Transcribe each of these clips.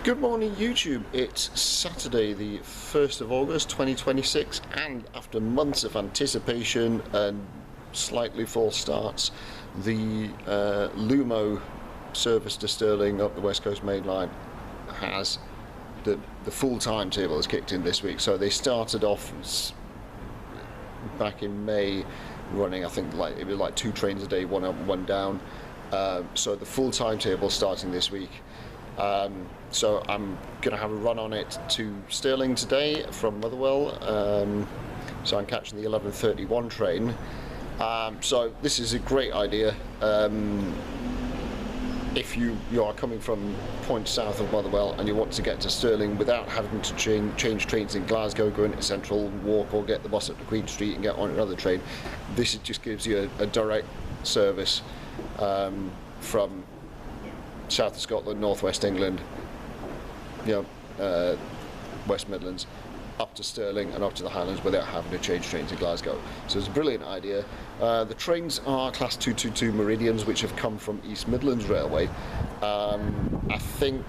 Good morning YouTube, it's Saturday the 1st of August 2026 and after months of anticipation and slightly false starts, the Lumo service to Stirling up the West Coast main line has the full timetable has kicked in this week. So they started off back in May running, I think it was like 2 trains a day, one up and one down. So the full timetable starting this week. So I'm going to have a run on it to Stirling today from Motherwell. So I'm catching the 11:31 train. So this is a great idea. If you are coming from points south of Motherwell and you want to get to Stirling without having to change trains in Glasgow, go into Central, walk or get the bus up to Queen Street and get on another train, this just gives you a direct service from south of Scotland, northwest England, West Midlands, up to Stirling and up to the Highlands without having to change trains in Glasgow. So it's a brilliant idea. The trains are Class 222 Meridians, which have come from East Midlands Railway. I think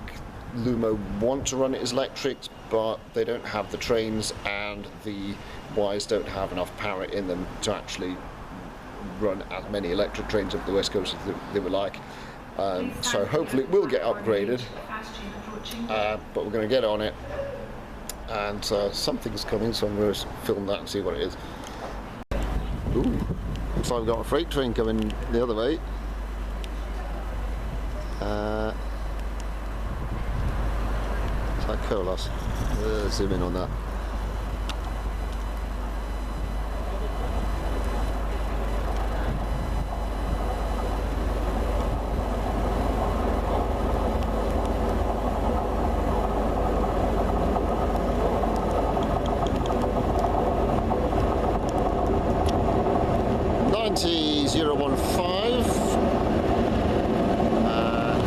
Lumo want to run it as electrics, but they don't have the trains and the wires don't have enough power in them to actually run as many electric trains up the West Coast as they would like. So hopefully it will get upgraded, but we're going to get on it, and something's coming, so I'm going to film that and see what it is. Ooh, looks like we've got a freight train coming the other way. It's like Colas. Zoom in on that.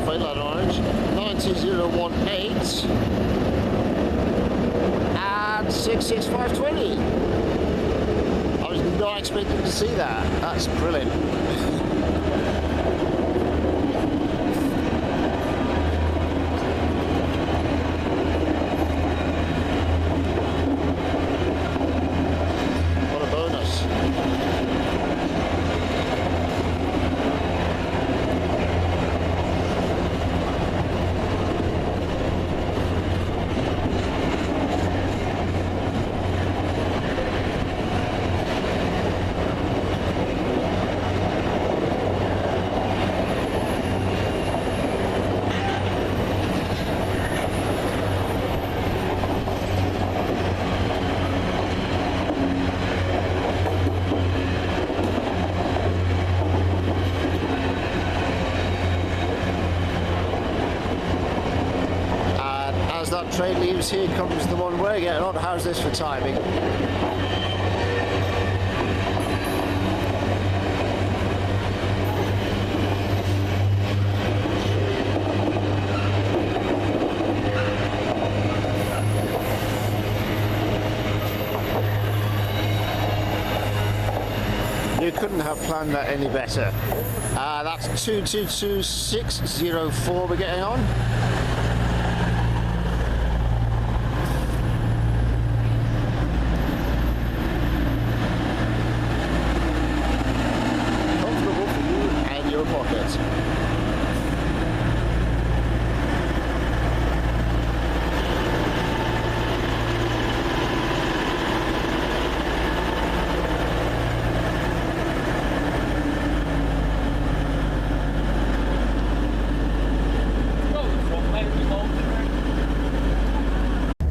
Freight line orange, 90018 and 66520. I was not expecting to see that. That's brilliant. What a bonus. That train leaves, here comes the one we're getting on. How's this for timing? You couldn't have planned that any better. That's 222604 we're getting on.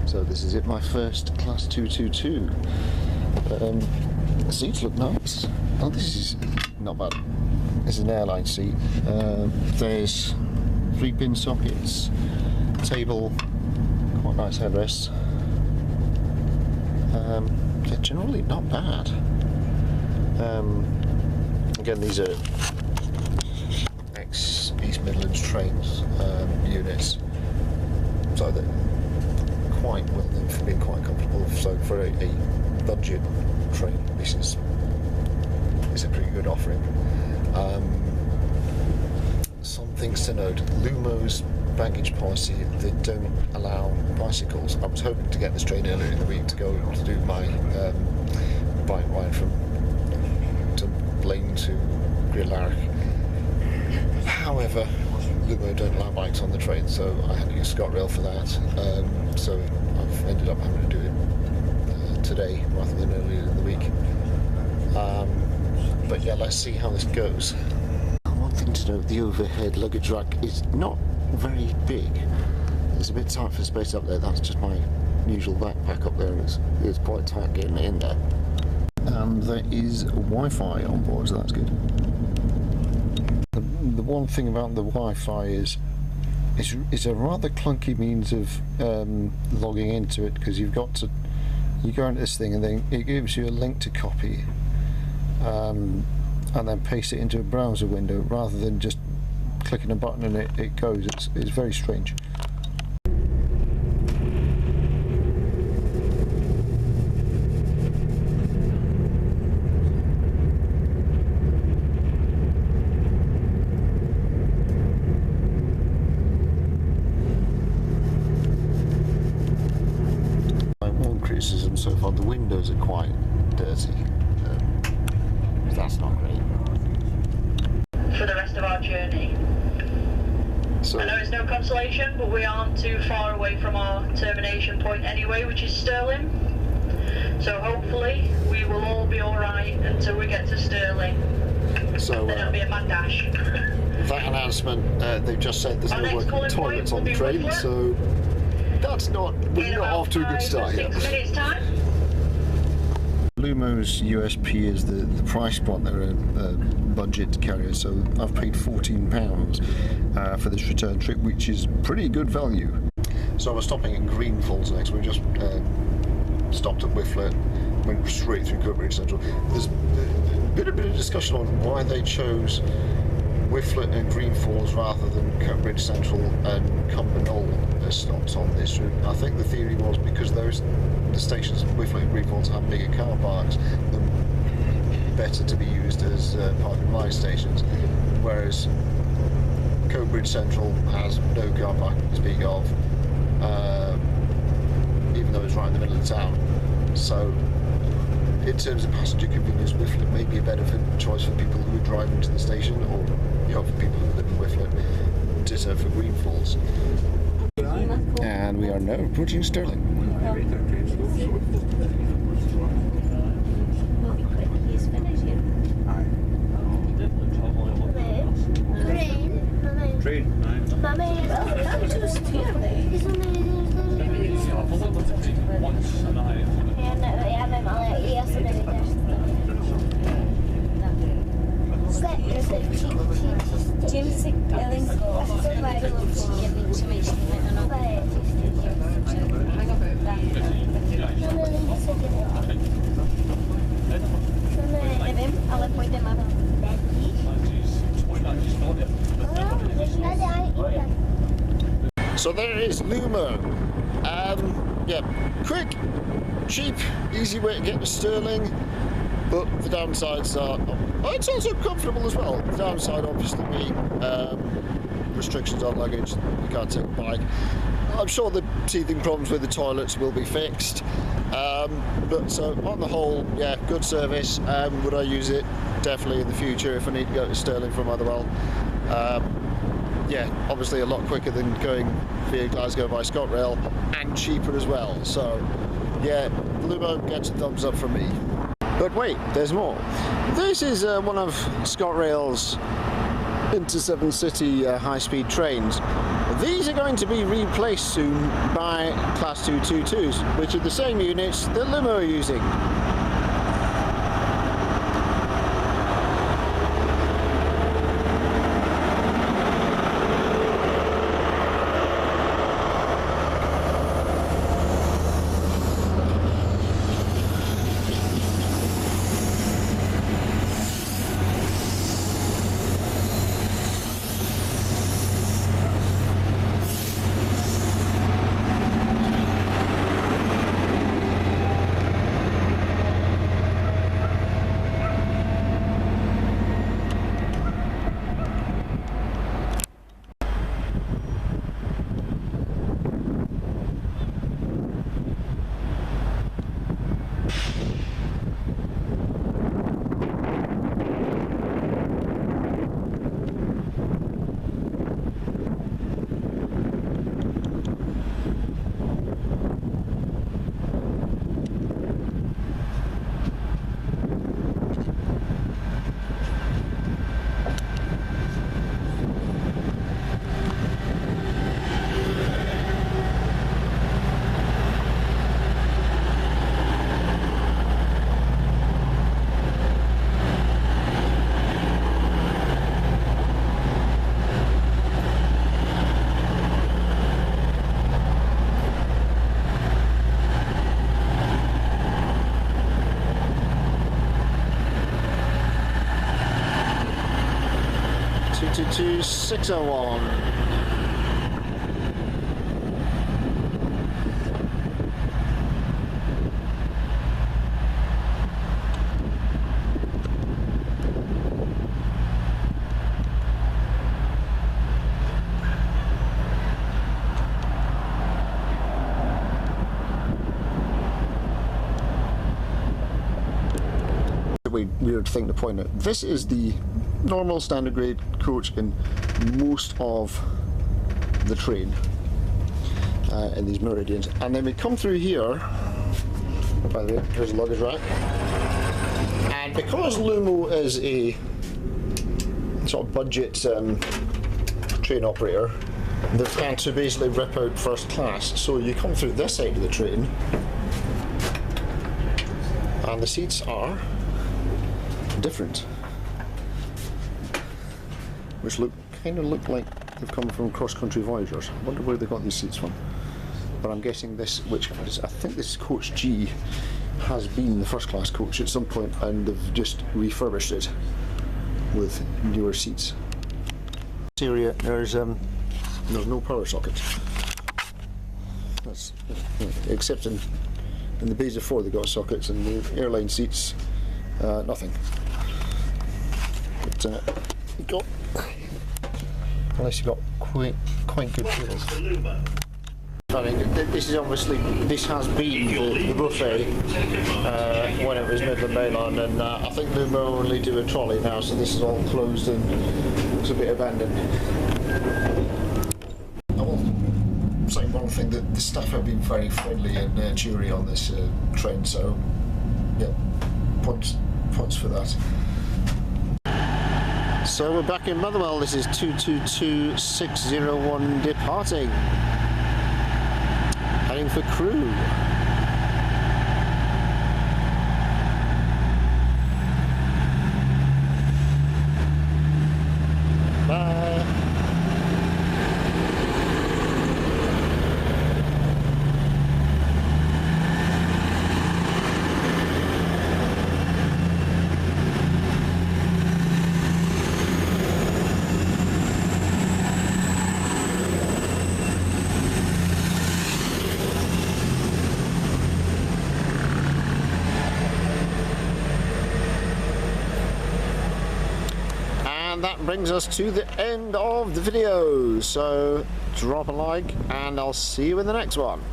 So this is it, my first Class 222. The seats look nice. Oh, this is not bad. This is an airline seat. There's 3-pin sockets, table, quite nice headrests. They're generally not bad. Again, these are ex-East Midlands trains units, so they're quite well known for being quite comfortable. So for a budget train, this is a pretty good offering. Some things to note: Lumo's baggage policy, they don't allow bicycles. I was hoping to get this train earlier in the week to go to do my bike ride from Blaine to Grealarach. However, Lumo don't allow bikes on the train, so I had to use Scotrail for that. So I've ended up having to do it today rather than earlier in the week. But yeah, let's see how this goes. One thing to note, the overhead luggage rack is not very big. It's a bit tight for space up there. That's just my usual backpack up there. It's quite tight getting it in there. And there is Wi-Fi on board, so that's good. The one thing about the Wi-Fi is it's a rather clunky means of logging into it, because you go into this thing and then it gives you a link to copy and then paste it into a browser window rather than just clicking a button and it goes. It's very strange. Criticism so far, the windows are quite dirty. That's not great. For the rest of our journey. So, I know it's no consolation, but we aren't too far away from our termination point anyway, which is Stirling. So hopefully we will all be alright until we get to Stirling. So then it'll be a mad dash. That announcement, they've just said there's no working toilets on the train, so that's not, we're not off to a good start yet. 6 minutes time. Lumo's USP is the price point. They're a budget carrier, so I've paid £14 for this return trip, which is pretty good value. So I was stopping in Greenfalls next. We just stopped at Wifflet, went straight through Coatbridge Central. There's been a bit of discussion on why they chose Wifflet and Greenfalls rather than Coatbridge Central and Cumbernauld as stops on this route. I think the theory was because the stations at Wifflet and Greenfalls have bigger car parks, they're better to be used as park and ride stations, whereas Coatbridge Central has no car park to speak of, even though it's right in the middle of the town. So in terms of passenger convenience, Wifflet may be a better choice for people who are driving to the station, or for people who live in Wifflet, ditto for Greenfalls. And we are now approaching Stirling. So there it is, Lumo. Yeah, quick, cheap, easy way to get to Stirling, but the downsides are, it's also comfortable as well. The downside obviously being restrictions on luggage, you can't take a bike. I'm sure the teething problems with the toilets will be fixed, but so on the whole, yeah, good service. Would I use it? Definitely in the future if I need to go to Stirling from Motherwell. Yeah, obviously a lot quicker than going via Glasgow by Scotrail, and cheaper as well. So yeah, Lumo gets a thumbs up from me. But wait, there's more. This is one of Scotrail's inter-Severn City high-speed trains. These are going to be replaced soon by Class 2 22s, which are the same units that Lumo are using. 222601. Weird thing to point out. This is the normal standard grade coach in most of the train in these meridians, and then we come through here. By the way, here's a luggage rack, and because Lumo is a sort of budget train operator, they've had to basically rip out first class. So you come through this side of the train, and the seats are different, which kind of look like they've come from cross-country voyagers. I wonder where they got these seats from, but I'm guessing this, which is, I think this is coach G, has been the first class coach at some point, and they've just refurbished it with newer seats. This area, there's no power socket. That's except in the Bays of 4 they got sockets, and the airline seats nothing. But you got, unless you got quite good tables. I mean, this is obviously, this has been the buffet when it was Midland Mainland, and I think Lumo only do a trolley now, so this is all closed and looks a bit abandoned. I will say one thing, that the staff have been very friendly and cheery on this train, so yeah, points for that. So we're back in Motherwell. This is 222601 departing, heading for Crewe. Bye. That brings us to the end of the video, so drop a like and I'll see you in the next one.